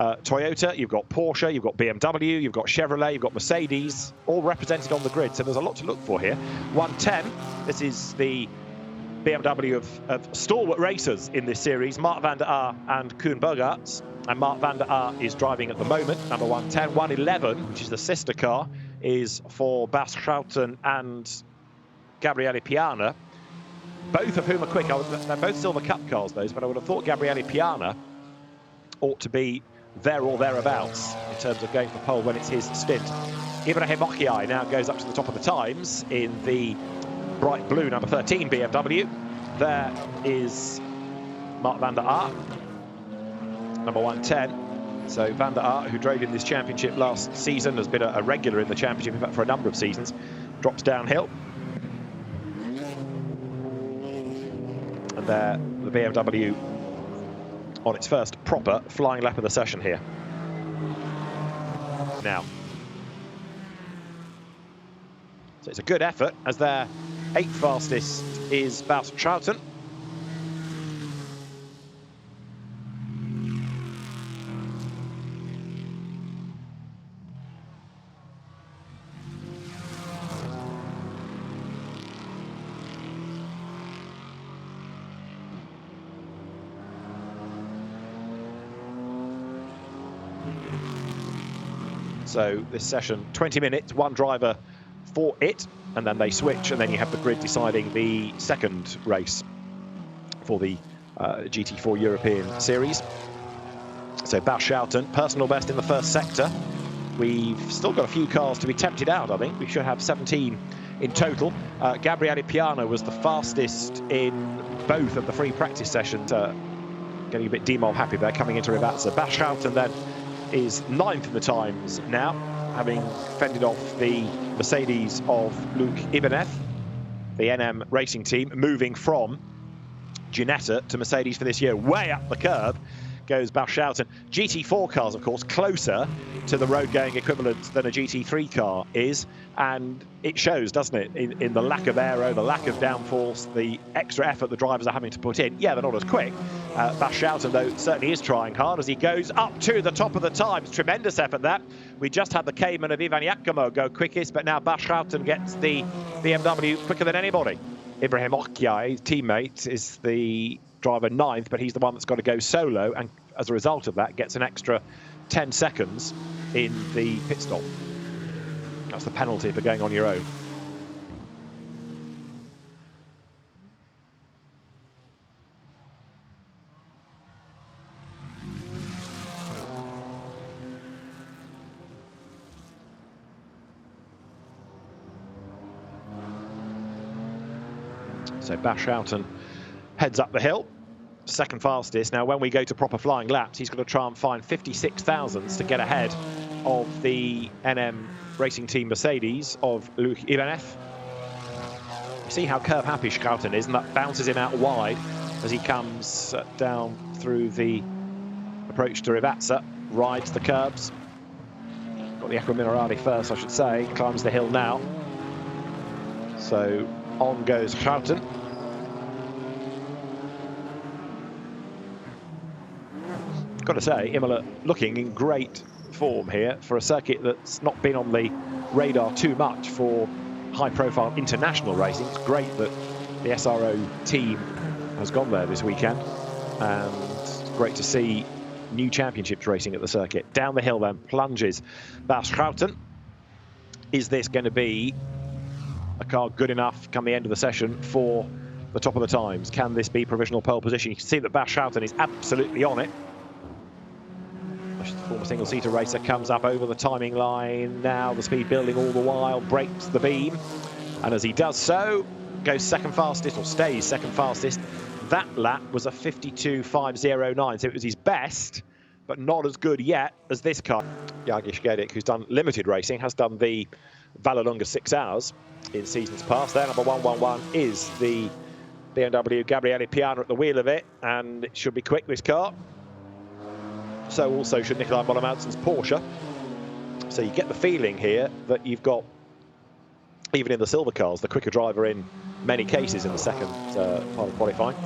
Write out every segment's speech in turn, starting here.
Toyota, you've got Porsche, you've got BMW, you've got Chevrolet, you've got Mercedes, all represented on the grid. So there's a lot to look for here. 110, this is the BMW of stalwart racers in this series, Mark van der Aar and Koen Bogaerts. And Mark van der Aar is driving at the moment, number 110. 111, which is the sister car, is for Bas Schouten and Gabriele Piana, both of whom are quick. They're both silver cup cars, those, but I would have thought Gabriele Piana ought to be there or thereabouts in terms of going for pole when it's his stint. Ibrahim Okiai now goes up to the top of the times in the bright blue number 13 BMW. There is Mark van der Aar, number 110. So van der Aar, who drove in this championship last season, has been a regular in the championship, in fact, for a number of seasons, drops downhill. And there, the BMW on its first proper flying lap of the session here. Now, so it's a good effort, as their 8th fastest is Bas Schouten. So this session, 20 minutes, one driver for it, and then they switch, and then you have the grid deciding the second race for the GT4 European Series. So Bas Schouten, personal best in the first sector. We've still got a few cars to be tempted out, I think. We should have 17 in total. Gabriele Piana was the fastest in both of the free practice sessions. Getting a bit demol happy there, coming into Rivazza. Bas Schouten then is 9th in the times now, having fended off the Mercedes of Luc Ibanez, the NM racing team, moving from Ginetta to Mercedes for this year. Way up the curb goes Bas Schouten. GT4 cars, of course, closer to the road-going equivalent than a GT3 car is, and it shows, doesn't it, in the lack of aero, the lack of downforce, the extra effort the drivers are having to put in. Yeah, they're not as quick. Bas Schouten, though, certainly is trying hard as he goes up to the top of the times. Tremendous effort that. We just had the Cayman of Ivan Yakumo go quickest, but now Bas Schouten gets the BMW quicker than anybody. Ibrahim Okiai, his teammate, is the driver 9th, but he's the one that's got to go solo, and as a result of that gets an extra 10 seconds in the pit stop. That's the penalty for going on your own. So Bas Schouten heads up the hill, second fastest. Now, when we go to proper flying laps, he's got to try and find 56 thousandths to get ahead of the NM racing team Mercedes of Luc Ibanez. You see how curb happy Schouten is, and that bounces him out wide as he comes down through the approach to Rivazza, rides the curbs. Got the Acqua Minerale first, I should say. Climbs the hill now. So on goes Schouten. Got to say, Imola looking in great form here for a circuit that's not been on the radar too much for high-profile international racing. It's great that the SRO team has gone there this weekend, and it's great to see new championships racing at the circuit. Down the hill then plunges Bas Schouten. Is this going to be a car good enough come the end of the session for the top of the times? Can this be provisional pole position? You can see that Bas Schouten is absolutely on it. The former single-seater racer comes up over the timing line now, the speed building all the while, breaks the beam, and as he does so, goes second fastest, or stays second fastest. That lap was a 52.509, so it was his best, but not as good yet as this car. Jagish Gedik, who's done limited racing, has done the Vallelunga 6 hours in seasons past. There, number 111 is the BMW Gabriele Piana at the wheel of it, and it should be quick, this car. So also should Nikolai Moller-Madsen's Porsche. So you get the feeling here that you've got, even in the silver cars, the quicker driver in many cases in the second part of qualifying.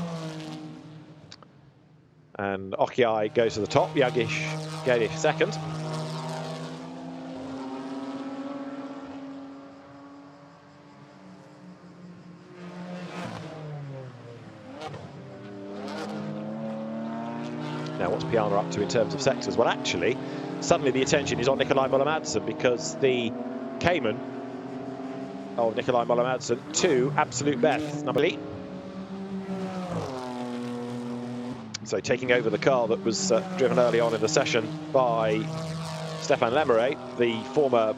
And Okiai goes to the top. Jagish Gailey second. Now, what's Piana up to in terms of sectors? Well, actually, suddenly the attention is on Nikolai Müller-Madsen, because the Cayman of Nikolai Müller-Madsen, 2 absolute best, number 8. So taking over the car that was driven early on in the session by Stéphane Lemeray, the former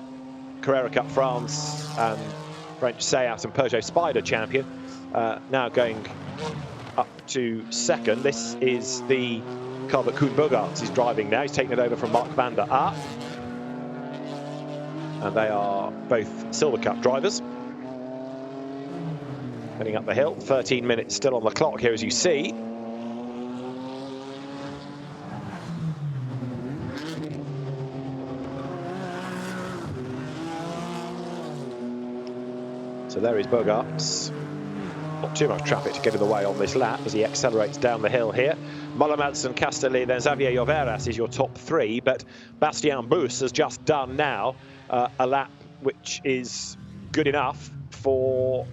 Carrera Cup France and French Seat and Peugeot Spider champion, now going up to second. This is the car that Koen Bogaerts is driving now. He's taking it over from Mark van der Aert. And they are both Silver Cup drivers. Heading up the hill, 13 minutes still on the clock here, as you see. So there is Bogaerts. Not too much traffic to get in the way on this lap as he accelerates down the hill here. Müller-Madsen, Castelli, then Xavier Lloveras is your top 3, but Bastien Bus has just done now a lap which is good enough for,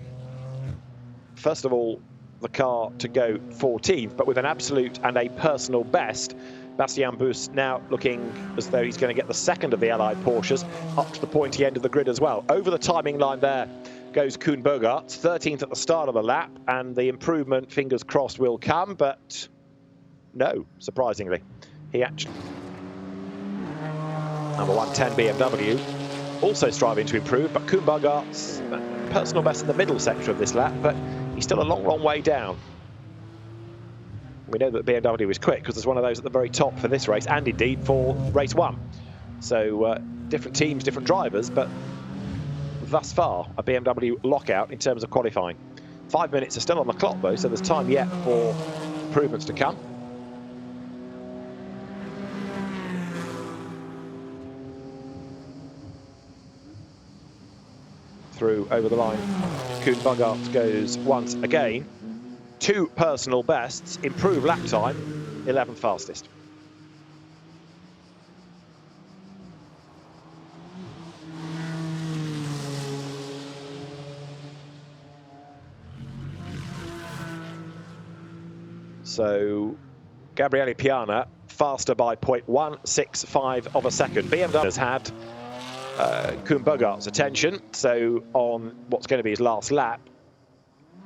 first of all, the car to go 14th, but with an absolute and a personal best. Bastien Bus now looking as though he's going to get the second of the Allied Porsches up to the pointy end of the grid as well. Over the timing line there goes Koen Bogaerts, 13th at the start of the lap, and the improvement, fingers crossed, will come, but no, surprisingly, he actually... Number 110 BMW, also striving to improve, but Koen Bogaerts, personal best in the middle sector of this lap, but he's still a long, long way down. We know that BMW is quick because there's one of those at the very top for this race, and indeed for race 1. So different teams, different drivers, but thus far a BMW lockout in terms of qualifying. 5 minutes are still on the clock though, so there's time yet for improvements to come. Through over the line, Koen Bogaerts goes once again. 2 personal bests, improved lap time, 11th fastest. So Gabriele Piana faster by 0.165 of a second. BMW has had Koen Bogaerts' attention, so on what's going to be his last lap,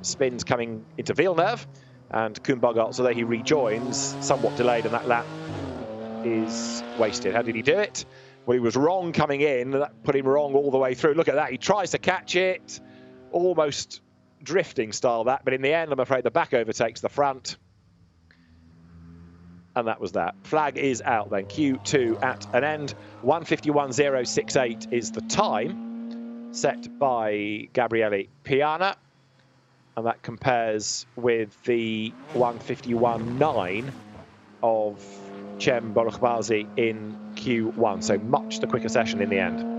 spins coming into Villeneuve, and Koen Bogaerts, although he rejoins, somewhat delayed, and that lap is wasted. How did he do it? Well, he was wrong coming in, that put him wrong all the way through. Look at that, he tries to catch it, almost drifting style that, but in the end, I'm afraid the back overtakes the front. And that was that. Flag is out then. Q2 at an end. 1:51.068 is the time set by Gabriele Piana. And that compares with the 1:51.9 of Cem Borukbazi in Q1. So much the quicker session in the end.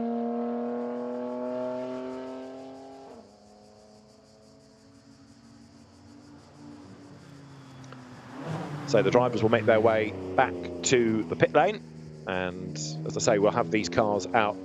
So the drivers will make their way back to the pit lane, and as I say, we'll have these cars out later.